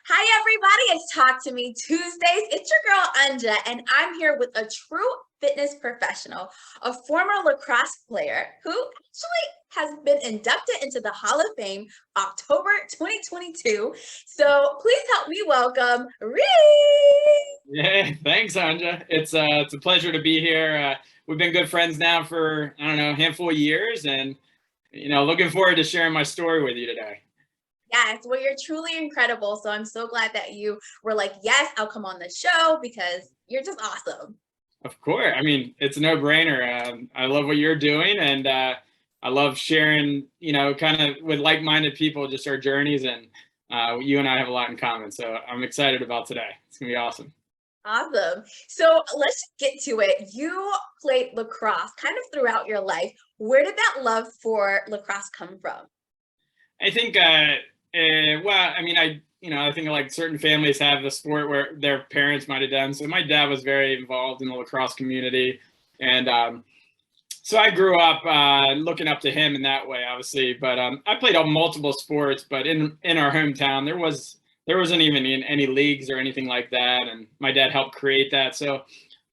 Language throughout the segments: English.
Hi, everybody. It's Talk to Me Tuesdays. It's your girl, Anja, and I'm here with a true fitness professional, a former lacrosse player who actually has been inducted into the Hall of Fame October 2022. So please help me welcome Reed. Yeah, thanks, Anja. It's a pleasure to be here. We've been good friends now for I don't know a handful of years, and looking forward to sharing my story with you today. Yes, well, you're truly incredible. So I'm so glad that you were like, yes, I'll come on the show because you're just awesome. Of course, I mean it's a no-brainer. I love what you're doing, and I love sharing, kind of with like-minded people, just our journeys, and you and I have a lot in common. So I'm excited about today. It's gonna be awesome. Awesome. So let's just get to it. You played lacrosse kind of throughout your life. Where did that love for lacrosse come from? I think, well, I mean, I think like certain families have the sport where their parents might have done. So my dad was very involved in the lacrosse community, and so I grew up looking up to him in that way, obviously. But I played on multiple sports, but in our hometown, there wasn't even in any leagues or anything like that, and my dad helped create that. So I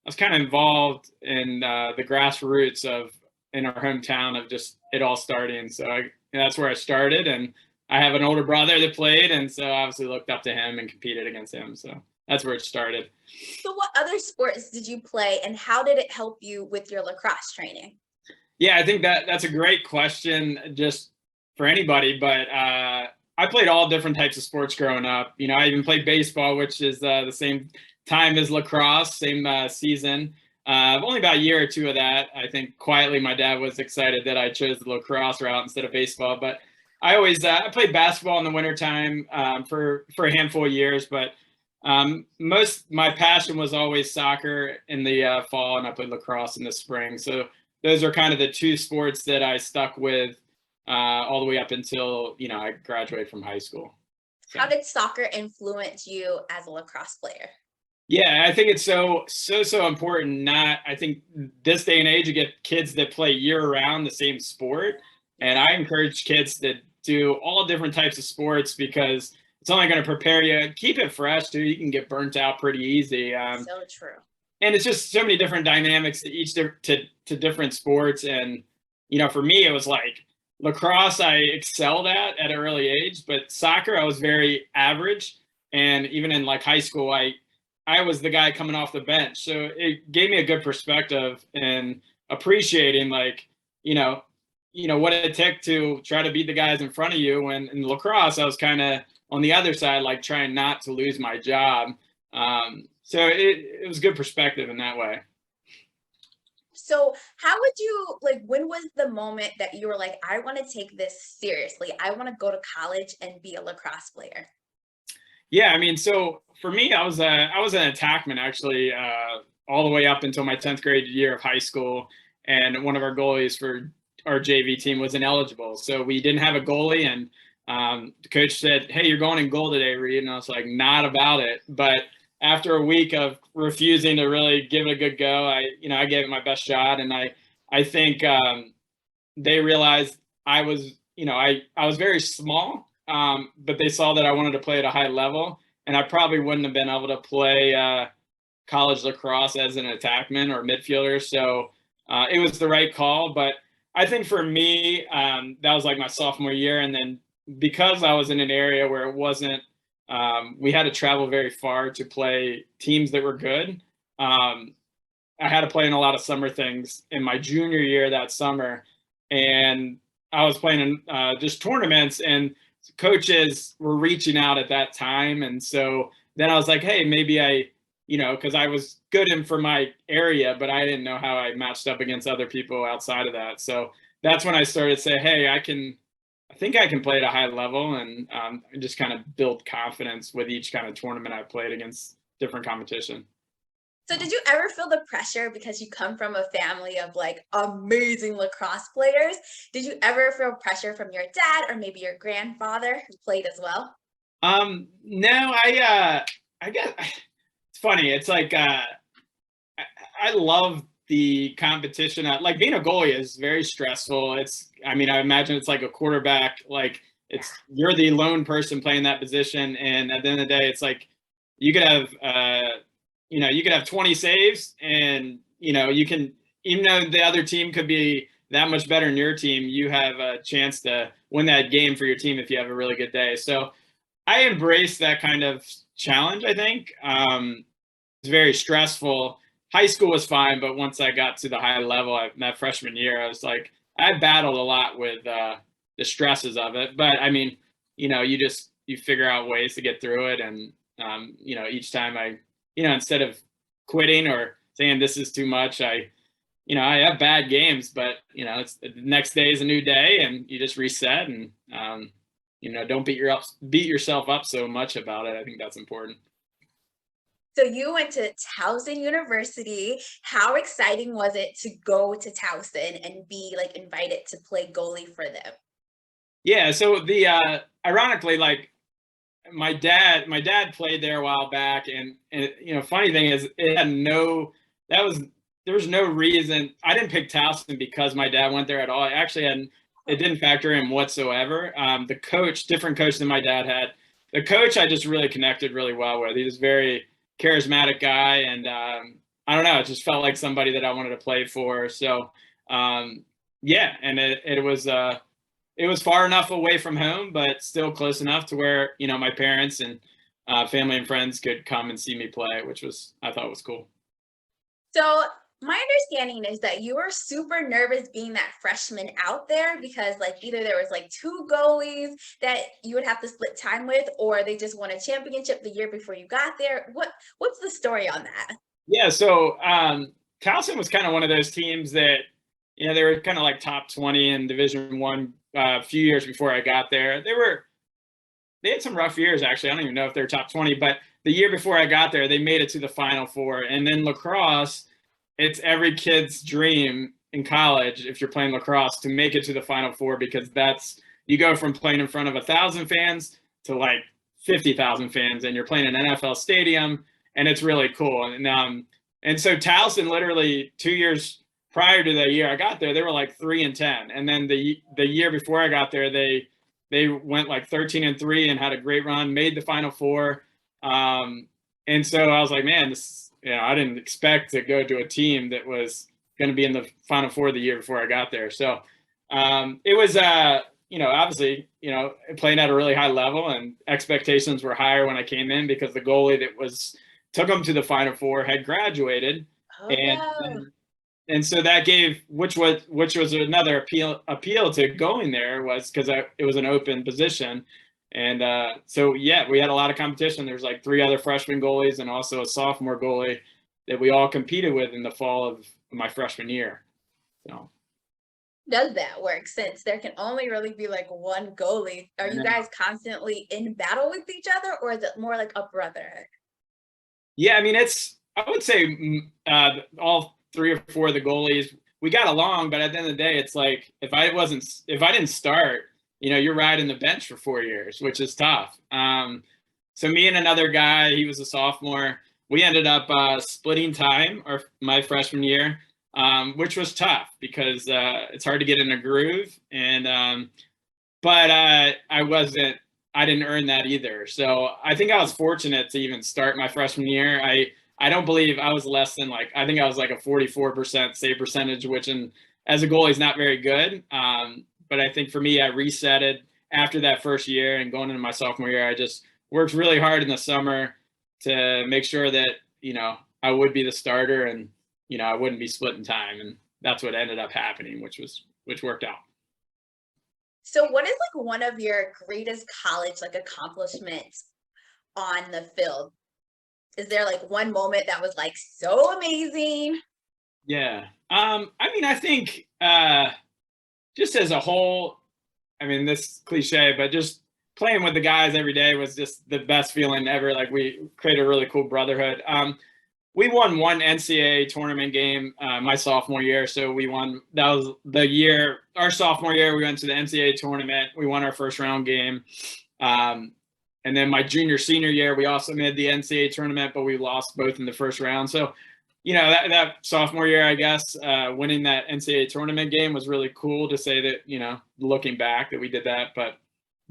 was kind of involved in the grassroots of in our hometown of just it all starting. So that's where I started, and I have an older brother that played, and so I obviously looked up to him and competed against him. So that's where it started. So what other sports did you play and how did it help you with your lacrosse training? Yeah, I think that's a great question just for anybody. But I played all different types of sports growing up. I even played baseball, which is the same time as lacrosse, same season. Only about a year or two of that. I think quietly my dad was excited that I chose the lacrosse route instead of baseball. But I played basketball in the wintertime for a handful of years. But most my passion was always soccer in the fall, and I played lacrosse in the spring. So those are kind of the two sports that I stuck with all the way up until I graduated from high school. So. How did soccer influence you as a lacrosse player? Yeah, I think it's so important. I think this day and age, you get kids that play year round the same sport, and I encourage kids to do all different types of sports because it's only going to prepare you. Keep it fresh too. You can get burnt out pretty easy. So true. And it's just so many different dynamics to different sports. And for me, it was like lacrosse I excelled at an early age, but soccer I was very average. And even in like high school, I was the guy coming off the bench, so it gave me a good perspective and appreciating what it took to try to beat the guys in front of you. When in lacrosse I was kind of on the other side, like trying not to lose my job. So it was good perspective in that way. So how would you when was the moment that you were like, I want to take this seriously? I want to go to college and be a lacrosse player. Yeah, I mean, so for me, I was an attackman actually, all the way up until my 10th grade year of high school, and one of our goalies for our JV team was ineligible, so we didn't have a goalie, and the coach said, "Hey, you're going in goal today, Reed," and I was like, "Not about it." But after a week of refusing to really give it a good go, I gave it my best shot, and I think they realized I was very small, but they saw that I wanted to play at a high level, and I probably wouldn't have been able to play college lacrosse as an attackman or midfielder. So it was the right call. But I think for me, that was like my sophomore year, and then because I was in an area where it wasn't, we had to travel very far to play teams that were good. I had to play in a lot of summer things in my junior year that summer, and I was playing in just tournaments, and coaches were reaching out at that time. And so then I was like, hey, maybe because I was good in for my area, but I didn't know how I matched up against other people outside of that. So that's when I started to say, hey, I think I can play at a high level, and just kind of build confidence with each kind of tournament I played against different competition. So did you ever feel the pressure because you come from a family of amazing lacrosse players? Did you ever feel pressure from your dad or maybe your grandfather who played as well? No, I guess it's funny. It's like I love the competition. Like being a goalie is very stressful. I imagine it's like a quarterback. Like you're the lone person playing that position. And at the end of the day, it's like you could have, you could have 20 saves and, you can, even though the other team could be that much better than your team, you have a chance to win that game for your team if you have a really good day. So I embrace that kind of challenge, I think. It's very stressful. High school was fine, but once I got to the high level, that freshman year, I was like, I battled a lot with the stresses of it. But I mean, you figure out ways to get through it. And, each time instead of quitting or saying this is too much, I have bad games, but it's the next day is a new day and you just reset and, don't beat yourself up so much about it. I think that's important. So you went to Towson University. How exciting was it to go to Towson and be like invited to play goalie for them? Yeah. So the ironically, like my dad played there a while back, and funny thing is, there was no reason. I didn't pick Towson because my dad went there at all. It didn't factor in whatsoever. The coach, different coach than my dad had. The coach I just really connected really well with. He was very charismatic guy, and I don't know, it just felt like somebody that I wanted to play for. So yeah, and it was far enough away from home, but still close enough to where my parents and family and friends could come and see me play, which I thought was cool. So my understanding is that you were super nervous being that freshman out there because like either there was like two goalies that you would have to split time with, or they just won a championship the year before you got there. What's the story on that? Yeah, so Towson was kind of one of those teams that they were kind of like top 20 in Division One a few years before I got there. They had some rough years actually. I don't even know if they're top 20, but the year before I got there, they made it to the Final Four. And then lacrosse, it's every kid's dream in college, if you're playing lacrosse, to make it to the Final Four, because you go from playing in front of 1,000 fans to like 50,000 fans, and you're playing in an NFL stadium, and it's really cool. And so Towson, literally 2 years prior to the year I got there, they were like 3-10, and then the year before I got there, they went like 13-3 and had a great run, made the Final Four. And so I was like, man, I didn't expect to go to a team that was going to be in the Final Four the year before I got there. So it was, obviously, playing at a really high level, and expectations were higher when I came in because the goalie that took them to the Final Four had graduated. Oh, no. And so that gave, which was another appeal to going there, was because it was an open position. And so, yeah, we had a lot of competition. There's like 3 other freshman goalies and also a sophomore goalie that we all competed with in the fall of my freshman year. So, does that work, since there can only really be like one goalie? Are you guys constantly in battle with each other, or is it more like a brotherhood? Yeah, I mean, I would say all 3 or 4 of the goalies, we got along, but at the end of the day, it's like if I didn't start, you're riding the bench for 4 years, which is tough. So me and another guy, he was a sophomore, we ended up splitting time my freshman year, which was tough because it's hard to get in a groove. And but I didn't earn that either. So I think I was fortunate to even start my freshman year. I don't believe I was less than I think I was like a 44% save percentage, which as a goalie is not very good. But I think for me, I resetted after that first year, and going into my sophomore year, I just worked really hard in the summer to make sure that, I would be the starter, and, I wouldn't be splitting time. And that's what ended up happening, which worked out. So what is like one of your greatest college accomplishments on the field? Is there like one moment that was like so amazing? Yeah. I mean, I think just as a whole, I mean, this cliche, but just playing with the guys every day was just the best feeling ever. Like, we created a really cool brotherhood. We won one NCAA tournament game my sophomore year. So that was the year, our sophomore year, we went to the NCAA tournament. We won our first round game. And then my senior year, we also made the NCAA tournament, but we lost both in the first round. So, that sophomore year, I guess, winning that NCAA tournament game was really cool to say that, looking back, that we did that. But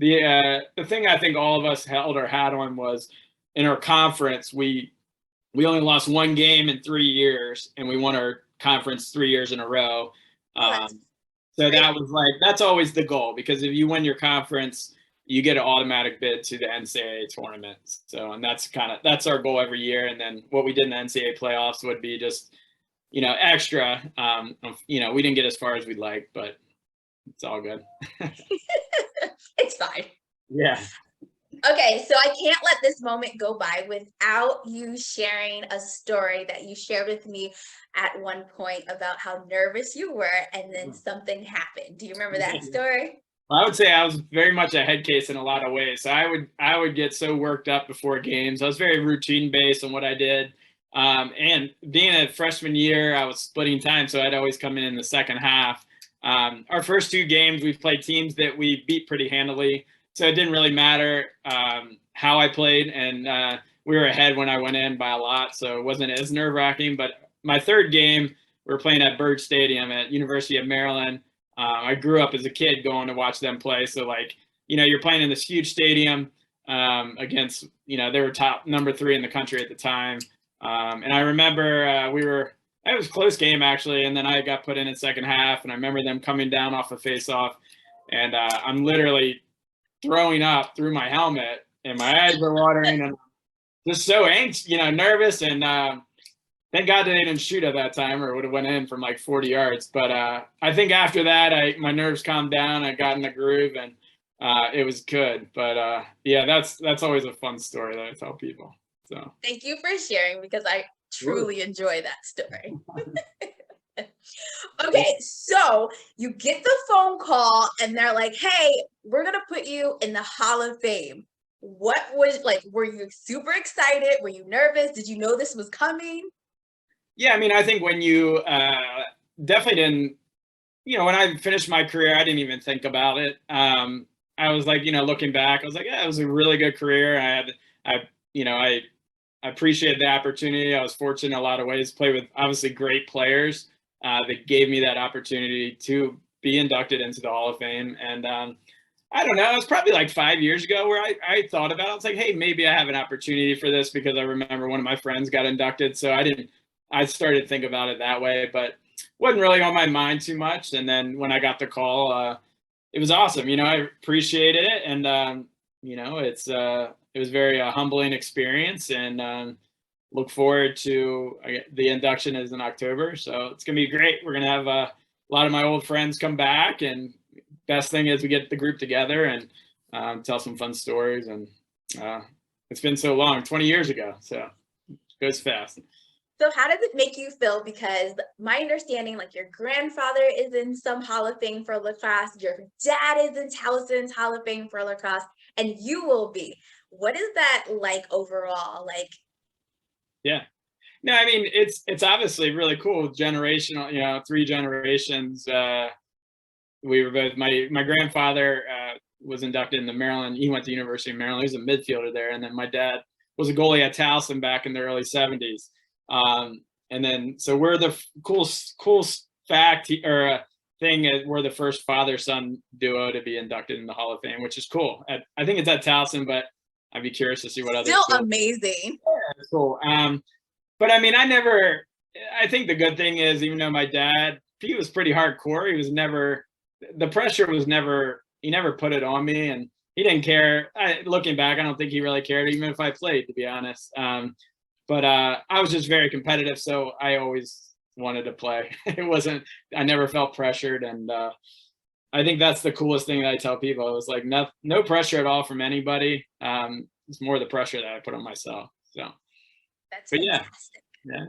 the thing I think all of us held our hat on was in our conference, we only lost one game in 3 years, and we won our conference 3 years in a row. Oh, that's So great. that was like, that's always the goal, because if you win your conference, you get an automatic bid to the NCAA tournament. So, and that's our goal every year. And then what we did in the NCAA playoffs would be just, extra. We didn't get as far as we'd like, but it's all good. It's fine. Yeah. Okay, so I can't let this moment go by without you sharing a story that you shared with me at one point about how nervous you were and then something happened. Do you remember that story? I would say I was very much a head case in a lot of ways. So I would get so worked up before games. I was very routine based on what I did. And being a freshman year, I was splitting time, so I'd always come in the second half. Our first two games, we played teams that we beat pretty handily, so it didn't really matter how I played, and we were ahead when I went in by a lot, so it wasn't as nerve wracking. But my third game, we were playing at Byrd Stadium at University of Maryland. I grew up as a kid going to watch them play, so like you're playing in this huge stadium against they were top number 3 in the country at the time, and I remember it was a close game actually, and then I got put in second half, and I remember them coming down off a face-off, and I'm literally throwing up through my helmet, and my eyes were watering, and just so anxious, nervous, and thank God they didn't shoot at that time, or it would have went in from like 40 yards. But I think after that, my nerves calmed down. I got in the groove, and it was good. But yeah, that's always a fun story that I tell people. So thank you for sharing, because I truly enjoy that story. Okay, so you get the phone call and they're like, hey, we're going to put you in the Hall of Fame. What was like, were you super excited? Were you nervous? Did you know this was coming? Yeah, I mean, I think when you definitely didn't, when I finished my career, I didn't even think about it. I was like, looking back, I was like, yeah, it was a really good career. I appreciate the opportunity. I was fortunate in a lot of ways to play with obviously great players that gave me that opportunity to be inducted into the Hall of Fame. And I don't know, it was probably like 5 years ago where I thought about it. I was like, hey, maybe I have an opportunity for this, because I remember one of my friends got inducted. So I started to think about it that way, but wasn't really on my mind too much. And then when I got the call, it was awesome. I appreciated it. And, it was very humbling experience, and look forward to the induction is in October. So it's going to be great. We're going to have a lot of my old friends come back, and best thing is we get the group together and tell some fun stories. And it's been so long, 20 years ago. So it goes fast. So how does it make you feel? Because my understanding, like your grandfather is in some Hall of Fame for lacrosse, your dad is in Towson's Hall of Fame for lacrosse, and you will be. What is that like overall? Like, yeah. No, I mean, it's obviously really cool. Generational, 3 generations. We were both, my grandfather was inducted into Maryland. He went to University of Maryland. He was a midfielder there. And then my dad was a goalie at Towson back in the early 70s. And then, so we're the cool fact or thing is we're the first father-son duo to be inducted in the Hall of Fame, which is cool. I think it's at Towson, but I'd be curious to see what other. Still amazing. Yeah, cool. But I mean, I think the good thing is, even though my dad, he was pretty hardcore, the pressure was never, he never put it on me, and he didn't care. Looking back, I don't think he really cared, even if I played, to be honest. But I was just very competitive, so I always wanted to play. I never felt pressured, and I think that's the coolest thing that I tell people. It was like no pressure at all from anybody. It's more the pressure that I put on myself. So that's fantastic. Yeah.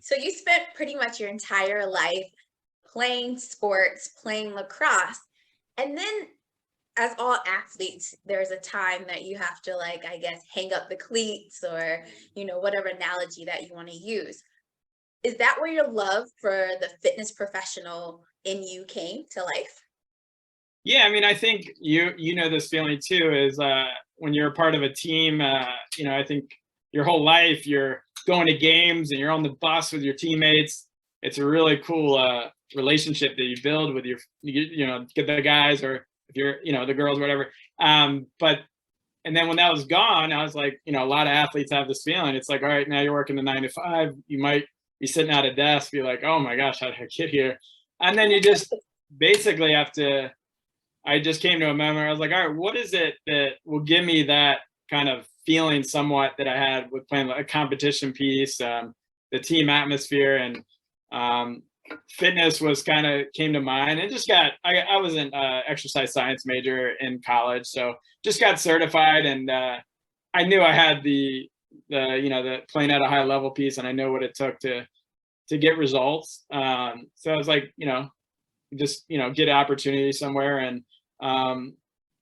So you spent pretty much your entire life playing sports, playing lacrosse, and then, as all athletes, there's a time that you have to, like, I guess, hang up the cleats, or, whatever analogy that you want to use. Is that where your love for the fitness professional in you came to life? Yeah, I mean, I think you know this feeling too, is when you're a part of a team, I think your whole life you're going to games and you're on the bus with your teammates. It's a really cool relationship that you build with get the guys, or if you're, the girls, whatever. But and then when that was gone, I was like, a lot of athletes have this feeling. It's like, all right, now you're working the 9 to 5. You might be sitting at a desk, be like, oh my gosh, how did I get here? And then you just basically have to. I just came to a moment where I was like, all right, what is it that will give me that kind of feeling somewhat that I had with playing a competition piece, the team atmosphere, and fitness was kind of came to mind. And just I was an exercise science major in college, so just got certified, and I knew I had the playing at a high level piece, and I know what it took to get results. So I was like, just get an opportunity somewhere, and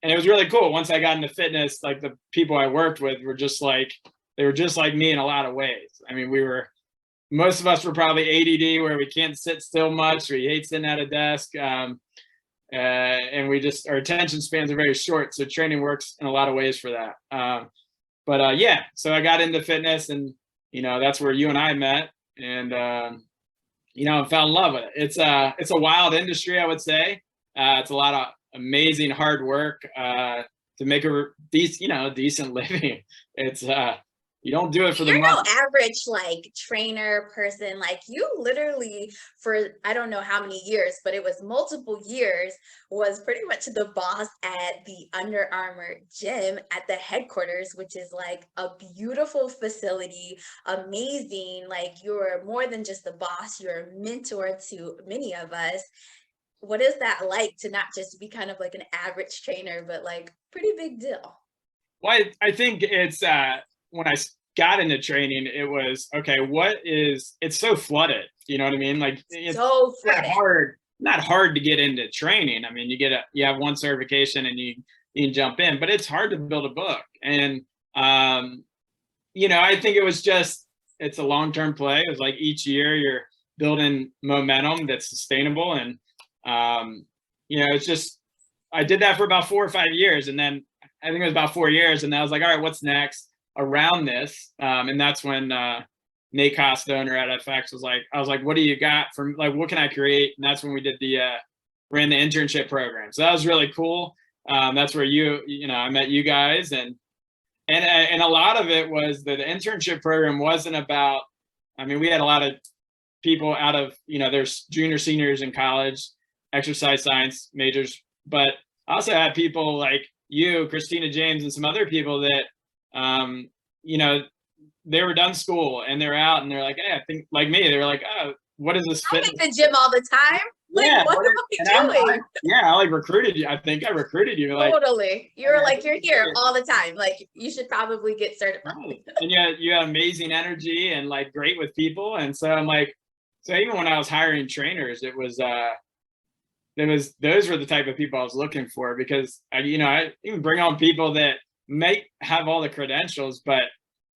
it was really cool. Once I got into fitness, like the people I worked with were just like me in a lot of ways. I mean, most of us were probably ADD, where we can't sit still much. We hate sitting at a desk. And our attention spans are very short. So training works in a lot of ways for that. Yeah, so I got into fitness, and, that's where you and I met, and, I fell in love with it. It's a wild industry, I would say. It's a lot of amazing hard work to make a decent living. It's you don't do it for the money. You're no average like trainer person. Like you literally, for I don't know how many years, but it was multiple years, was pretty much the boss at the Under Armour gym at the headquarters, which is like a beautiful facility, amazing. Like you're more than just the boss, you're a mentor to many of us. What is that like to not just be kind of like an average trainer, but like pretty big deal? Well, I think it's when I got into training, it was okay. It's so flooded. You know what I mean? Like it's So flooded. not hard to get into training. I mean, you have one certification and you can jump in, but it's hard to build a book. And I think it's a long-term play. It's like each year you're building momentum that's sustainable, and it's just I did that for about 4 or 5 years, and then I think it was about 4 years, and I was like, all right, what's next around this? And that's when Nate Costa, owner at FX, I was like, what do you got from, like, what can I create? And that's when we did ran the internship program. So that was really cool. That's where I met you guys, and a lot of it was that the internship program wasn't about. I mean, we had a lot of people out of there's junior, seniors in college, exercise science majors, but I also had people like you, Christina James, and some other people that they were done school and they're out and they're like, hey, I think like me, they were like, oh, what is this? I'm in the gym all the time. Like, yeah, what are we doing? I like recruited you. I think I recruited you. Like, totally. You're like, you're here all the time. Like, you should probably get certified. Right. And you had amazing energy and like great with people. And so I'm like, so even when I was hiring trainers, those were the type of people I was looking for, because I even bring on people that may have all the credentials, but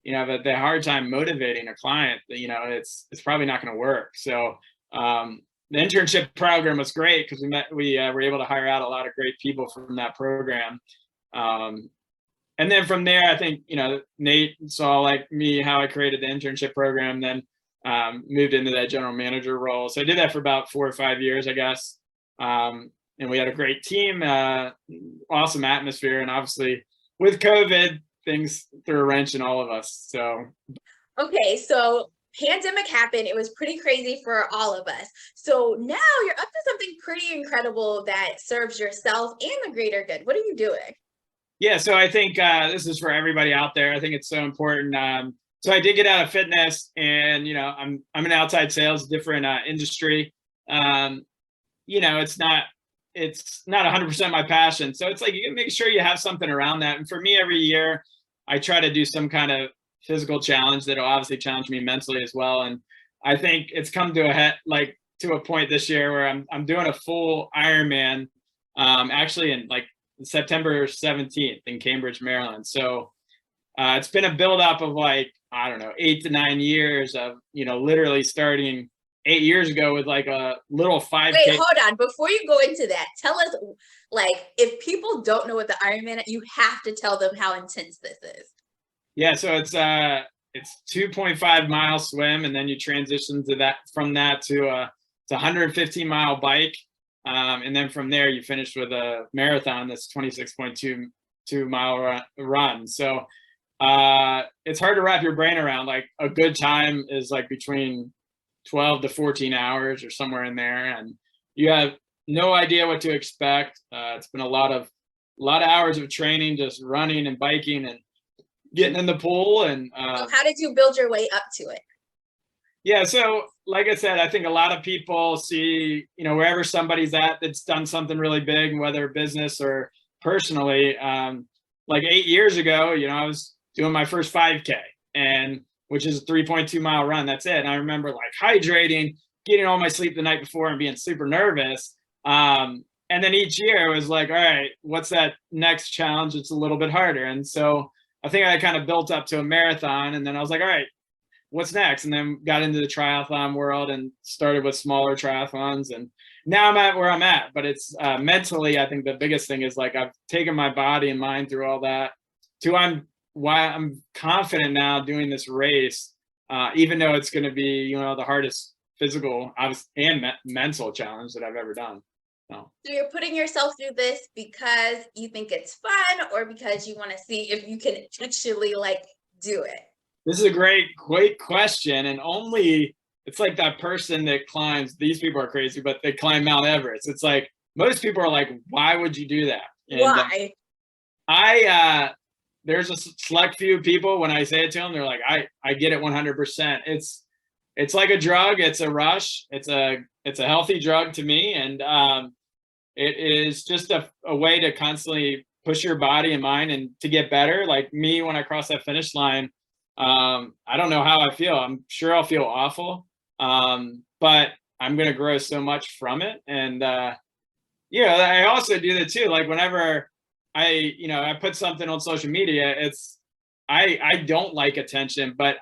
but the hard time motivating a client, it's probably not going to work. So the internship program was great because we were able to hire out a lot of great people from that program. And then from there, I think, Nate saw like me, how I created the internship program, then moved into that general manager role. So I did that for about 4 or 5 years, I guess. And we had a great team, awesome atmosphere. And obviously with COVID, things threw a wrench in all of us. So. Okay. So pandemic happened. It was pretty crazy for all of us. So now you're up to something pretty incredible that serves yourself and the greater good. What are you doing? Yeah, so I think this is for everybody out there. I think it's so important. So I did get out of fitness, and I'm in outside sales, different industry. It's not 100% my passion. So it's like you can make sure you have something around that. And for me, every year, I try to do some kind of physical challenge that'll obviously challenge me mentally as well. And I think it's come to a point this year where I'm doing a full Ironman, actually in like September 17th in Cambridge, Maryland. So it's been a buildup of like, I don't know, 8 to 9 years of, literally starting 8 years ago with like a little 5K. Wait, hold on. Before you go into that, tell us, like, if people don't know what the Ironman, you have to tell them how intense this is. Yeah, so it's 2.5 mile swim, and then you transition from that to a 115 mile bike. And then from there, you finished with a marathon that's 26.2 mile run. So it's hard to wrap your brain around. Like a good time is like between 12 to 14 hours or somewhere in there. And you have no idea what to expect. It's been a lot of hours of training, just running and biking and getting in the pool. And So how did you build your way up to it? yeah, so like I said, I think a lot of people see, wherever somebody's at that's done something really big, whether business or personally. Like 8 years ago, I was doing my first 5K, and which is a 3.2 mile run. That's it. And I remember like hydrating, getting all my sleep the night before, and being super nervous. And then each year it was like, all right, what's that next challenge? It's a little bit harder. And so I think I kind of built up to a marathon, and then I was like, all right, what's next? And then got into the triathlon world and started with smaller triathlons. And now I'm at where I'm at, but it's mentally, I think the biggest thing is like, I've taken my body and mind through all that to why I'm confident now doing this race, even though it's going to be, the hardest physical and mental challenge that I've ever done. So you're putting yourself through this because you think it's fun, or because you want to see if you can actually like do it? This is a great question. And it's like that person that climbs, these people are crazy, but they climb Mount Everest. It's like, most people are like, why would you do that? And why? There's a select few people, when I say it to them, they're like, I get it 100%. It's like a drug. It's a rush. It's a healthy drug to me. And it is just a way to constantly push your body and mind and to get better. Like me, when I cross that finish line, I don't know how I feel. I'm sure I'll feel awful. But I'm going to grow so much from it. And, I also do that too. Like whenever I put something on social media, I don't like attention, but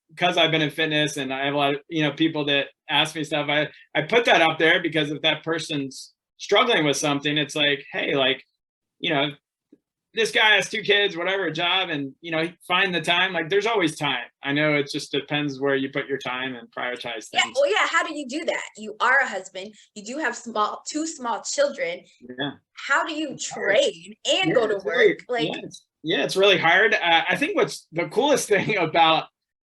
because I've been in fitness and I have a lot of, people that ask me stuff, I put that up there because if that person's struggling with something, it's like, hey, like, this guy has 2 kids, whatever, a job, and, find the time. Like there's always time. I know it just depends where you put your time and prioritize things. Yeah. Well, yeah. How do you do that? You are a husband. You do have 2 small children. Yeah. How do you train and go to work? Really, it's really hard. I think what's the coolest thing about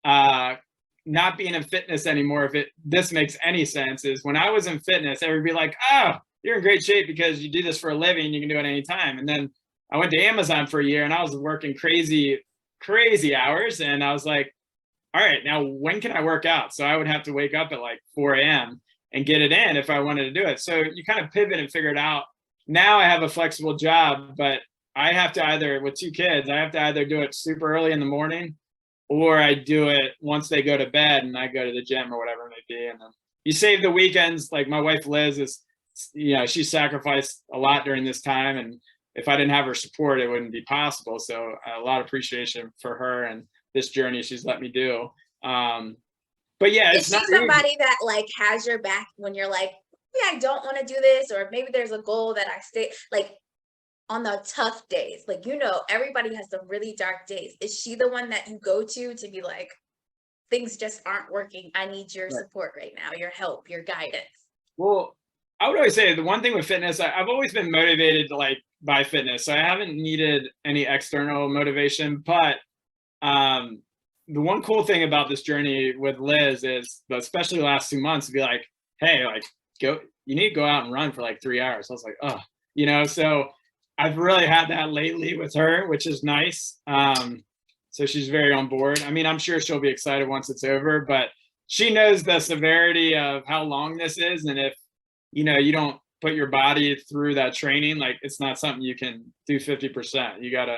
not being in fitness anymore, if this makes any sense, is when I was in fitness, everybody like, oh, you're in great shape because you do this for a living. You can do it anytime. And then I went to Amazon for a year and I was working crazy hours. And I was like, all right, now when can I work out? So I would have to wake up at like 4 a.m. and get it in if I wanted to do it. So you kind of pivot and figure it out. Now I have a flexible job, but I have to either, with 2 kids, I have to either do it super early in the morning, or I do it once they go to bed and I go to the gym or whatever it may be. And then you save the weekends. Like my wife, Liz, is, she sacrificed a lot during this time. And if I didn't have her support, it wouldn't be possible. So a lot of appreciation for her and this journey she's let me do. But yeah, it's not somebody that like has your back when you're like, yeah, I don't want to do this, or maybe there's a goal that I stay like on the tough days. Like, everybody has some really dark days. Is she the one that you go to be like, things just aren't working, I need your support right now, your help, your guidance? Well, I would always say the one thing with fitness, I've always been motivated by fitness. So I haven't needed any external motivation. But the one cool thing about this journey with Liz is, especially the last 2 months, to be like, hey, like, you need to go out and run for like 3 hours. I was like, oh, so I've really had that lately with her, which is nice. So she's very on board. I mean, I'm sure she'll be excited once it's over, but she knows the severity of how long this is. And if, you don't put your body through that training, like it's not something you can do 50%. You got to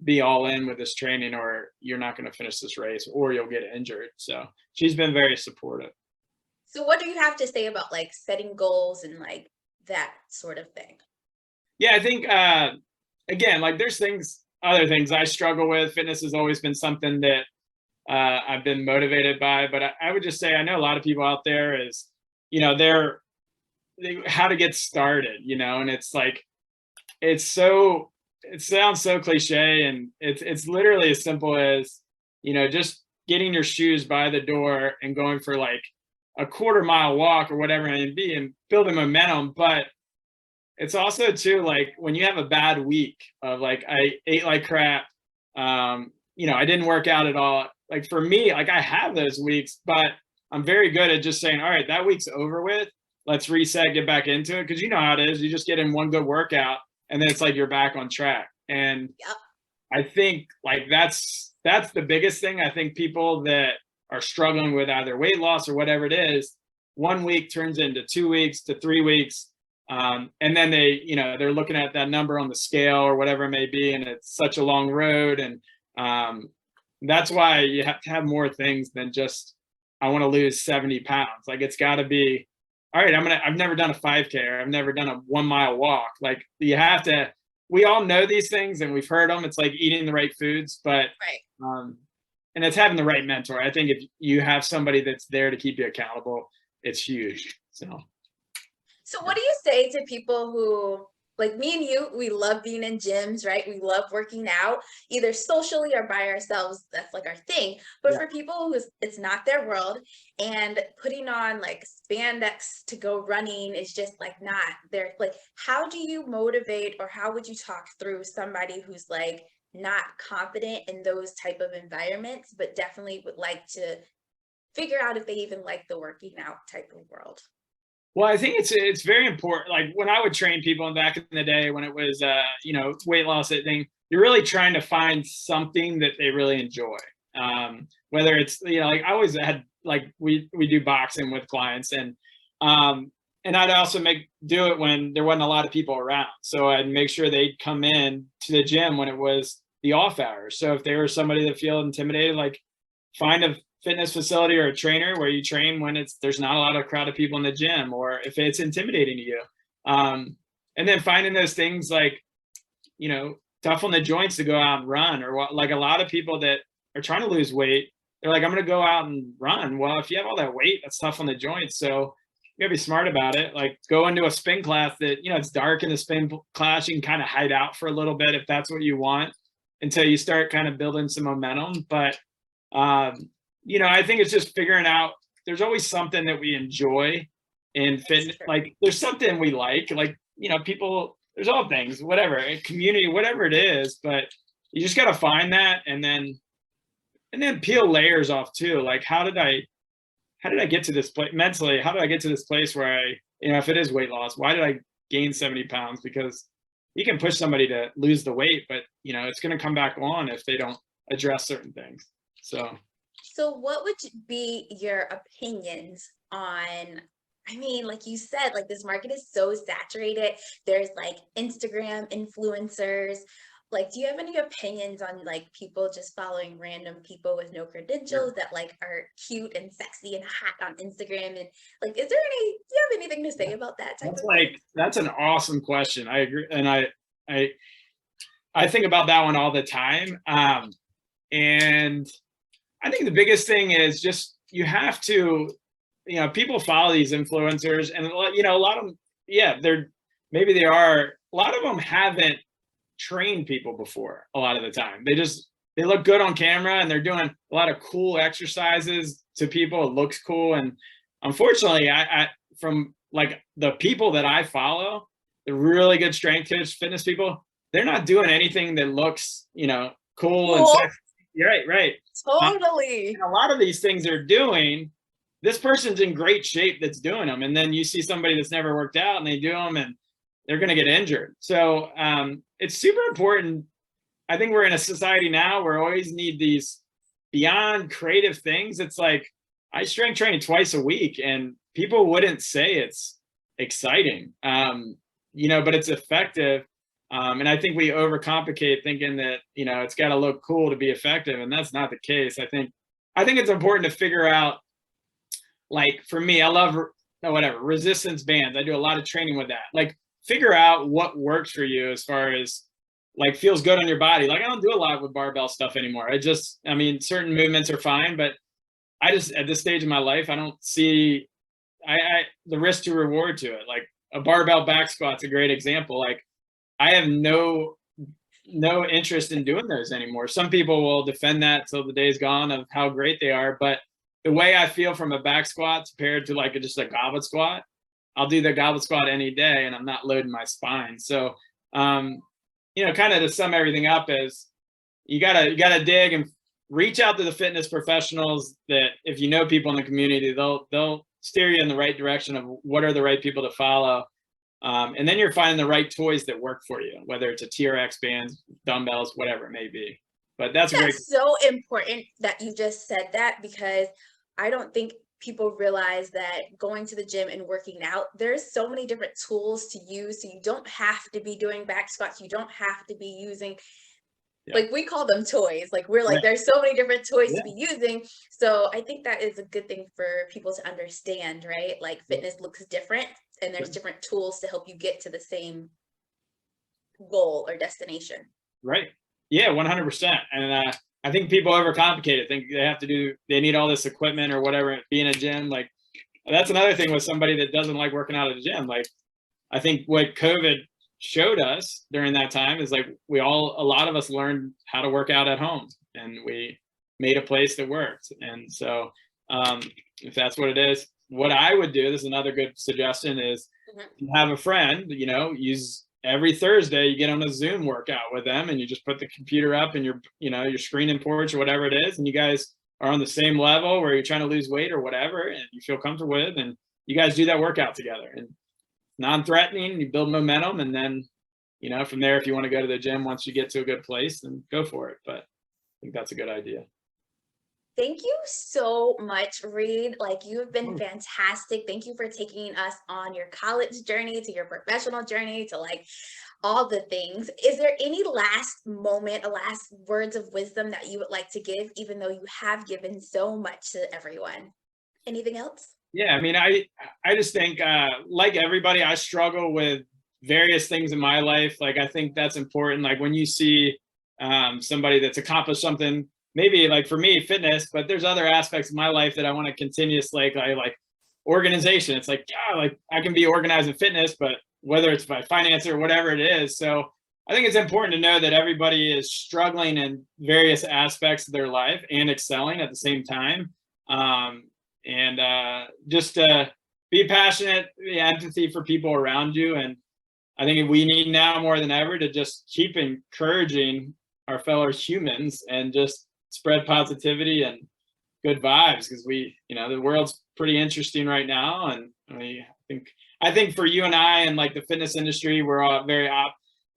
be all in with this training, or you're not going to finish this race, or you'll get injured. So she's been very supportive. So what do you have to say about like setting goals and like that sort of thing? Yeah, I think, again, like there's other things I struggle with. Fitness has always been something that I've been motivated by, but I would just say, I know a lot of people out there is, how to get started, and it's like, it sounds so cliche, and it's literally as simple as, just getting your shoes by the door and going for like a quarter mile walk or whatever it may be and building momentum. But it's also too, like, when you have a bad week of like, I ate like crap, I didn't work out at all. Like for me, like I have those weeks, but I'm very good at just saying, all right, that week's over with. Let's reset, get back into it. Cause you know how it is. You just get in one good workout and then it's like you're back on track. And Yep. I think like that's the biggest thing. I think people that are struggling with either weight loss or whatever it is, 1 week turns into 2 weeks to 3 weeks. And then they're looking at that number on the scale or whatever it may be, and it's such a long road. And that's why you have to have more things than just, I want to lose 70 pounds. Like it's got to be, all right, I've never done a 5K or I've never done a 1 mile walk. Like you have to, we all know these things and we've heard them. It's like eating the right foods, but, Right. and it's having the right mentor. I think if you have somebody that's there to keep you accountable, it's huge. So what do you say to people who, like me and you, we love being in gyms, right? We love working out, either socially or by ourselves. That's like our thing. But Yeah. for people who it's not their world, and putting on like spandex to go running is just like not their, like, how do you motivate, or how would you talk through somebody who's like not confident in those type of environments, but definitely would like to figure out if they even like the working out type of world? Well, I think it's very important. Like when I would train people back in the day when it was weight loss thing, you're really trying to find something that they really enjoy. Whether it's like I always had, like we do boxing with clients, and I'd also do it when there wasn't a lot of people around. So I'd make sure they'd come in to the gym when it was the off hours. So if they were somebody that feel intimidated, like find a fitness facility or a trainer where you train when there's not a lot of crowded people in the gym, or if it's intimidating to you. And then finding those things like, tough on the joints to go out and run, or what, like a lot of people that are trying to lose weight, they're like, I'm going to go out and run. Well, if you have all that weight, that's tough on the joints. So you gotta be smart about it. Like go into a spin class that, it's dark in the spin class. You can kind of hide out for a little bit if that's what you want, until you start kind of building some momentum. But, I think it's just figuring out, there's always something that we enjoy in fitness. Like there's something we like, people, there's all things, whatever, community, whatever it is, but you just got to find that. And then peel layers off too. Like, how did I get to this place mentally? How did I get to this place where if it is weight loss, why did I gain 70 pounds? Because you can push somebody to lose the weight, but it's going to come back on if they don't address certain things. So what would be your opinions on, I mean, like you said, like this market is so saturated. There's like Instagram influencers. Like, do you have any opinions on like people just following random people with no credentials that like are cute and sexy and hot on Instagram? And like, do you have anything to say about that type of thing? That's an awesome question. I agree. And I think about that one all the time. And I think the biggest thing is just, you have to, people follow these influencers, and a lot of them, a lot of them haven't trained people before. A lot of the time they look good on camera, and they're doing a lot of cool exercises to people. It looks cool. And unfortunately, I from like the people that I follow, the really good strength coach fitness people, they're not doing anything that looks cool and sexy. Right. Totally. And a lot of these things they're doing, this person's in great shape that's doing them. And then you see somebody that's never worked out and they do them and they're going to get injured. So it's super important. I think we're in a society now where we always need these beyond creative things. It's like, I strength train twice a week and people wouldn't say it's exciting, but it's effective. And I think we overcomplicate thinking that, it's got to look cool to be effective. And that's not the case. I think it's important to figure out, like for me, I love resistance bands. I do a lot of training with that. Like figure out what works for you as far as like feels good on your body. Like I don't do a lot with barbell stuff anymore. Certain movements are fine, but I just, at this stage of my life, I don't see the risk to reward to it. Like a barbell back squat's a great example. Like I have no interest in doing those anymore. Some people will defend that till the day's gone of how great they are, but the way I feel from a back squat compared to like just a goblet squat, I'll do the goblet squat any day and I'm not loading my spine. So, kind of to sum everything up is you gotta dig and reach out to the fitness professionals that if you know people in the community, they'll steer you in the right direction of what are the right people to follow. And then you're finding the right toys that work for you, whether it's a TRX band, dumbbells, whatever it may be. But that's a great. That's so important that you just said that, because I don't think people realize that going to the gym and working out, there's so many different tools to use. So you don't have to be doing back squats. You don't have to be using, like we call them toys. Like we're like, there's so many different toys to be using. So I think that is a good thing for people to understand, right? Like fitness looks different and there's different tools to help you get to the same goal or destination. Right. Yeah, 100%. And I think people overcomplicate it. Think they need all this equipment or whatever. Be in a gym, like that's another thing with somebody that doesn't like working out at a gym. Like I think what COVID showed us during that time is like a lot of us learned how to work out at home, and we made a place that worked. And so if that's what it is, what I would do, this is another good suggestion, is have a friend, use every Thursday, you get on a Zoom workout with them and you just put the computer up and your screen and porch or whatever it is. And you guys are on the same level where you're trying to lose weight or whatever, and you feel comfortable with, and you guys do that workout together, and non-threatening, you build momentum. And then, from there, if you want to go to the gym, once you get to a good place, then go for it. But I think that's a good idea. Thank you so much, Reed. Like, you have been fantastic. Thank you for taking us on your college journey, to your professional journey, to like all the things. Is there any last moment, last words of wisdom that you would like to give, even though you have given so much to everyone? Anything else? Yeah, I mean, I just think, like everybody, I struggle with various things in my life. Like, I think that's important. Like when you see somebody that's accomplished something, maybe like for me, fitness, but there's other aspects of my life that I want to continuously, like organization. It's like, like I can be organized in fitness, but whether it's by finance or whatever it is. So I think it's important to know that everybody is struggling in various aspects of their life and excelling at the same time. And just be passionate, empathy for people around you. And I think we need now more than ever to just keep encouraging our fellow humans and just spread positivity and good vibes, because the world's pretty interesting right now. And I think for you and I and like the fitness industry, we're all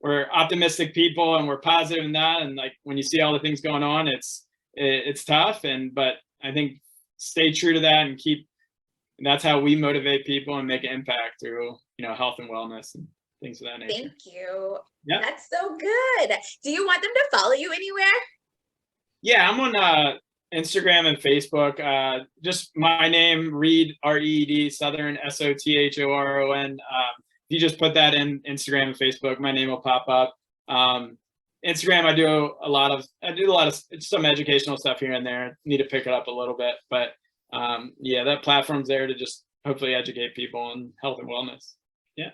we're optimistic people and we're positive in that. And like when you see all the things going on, it's tough. But I think stay true to that and that's how we motivate people and make an impact through, health and wellness and things of that nature. Thank you. Yeah. That's so good. Do you want them to follow you anywhere? Yeah, I'm on Instagram and Facebook. Just my name, Reed, R-E-E-D, Sothoron, Sothoron. If you just put that in Instagram and Facebook, my name will pop up. Instagram, I do a lot of some educational stuff here and there. Need to pick it up a little bit, but that platform's there to just hopefully educate people on health and wellness. Yeah.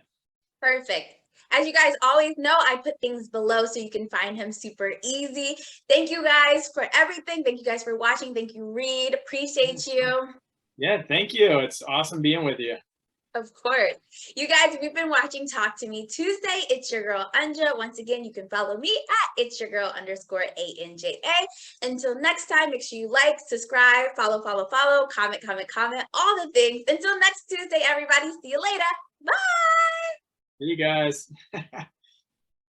Perfect. As you guys always know, I put things below so you can find him super easy. Thank you guys for everything. Thank you guys for watching. Thank you, Reed. Appreciate you. Yeah, thank you. It's awesome being with you. Of course. You guys, we've been watching Talk to Me Tuesday. It's your girl, Anja. Once again, you can follow me at it's your girl _ANJA. Until next time, make sure you like, subscribe, follow, comment, all the things. Until next Tuesday, everybody. See you later. Bye. See you guys.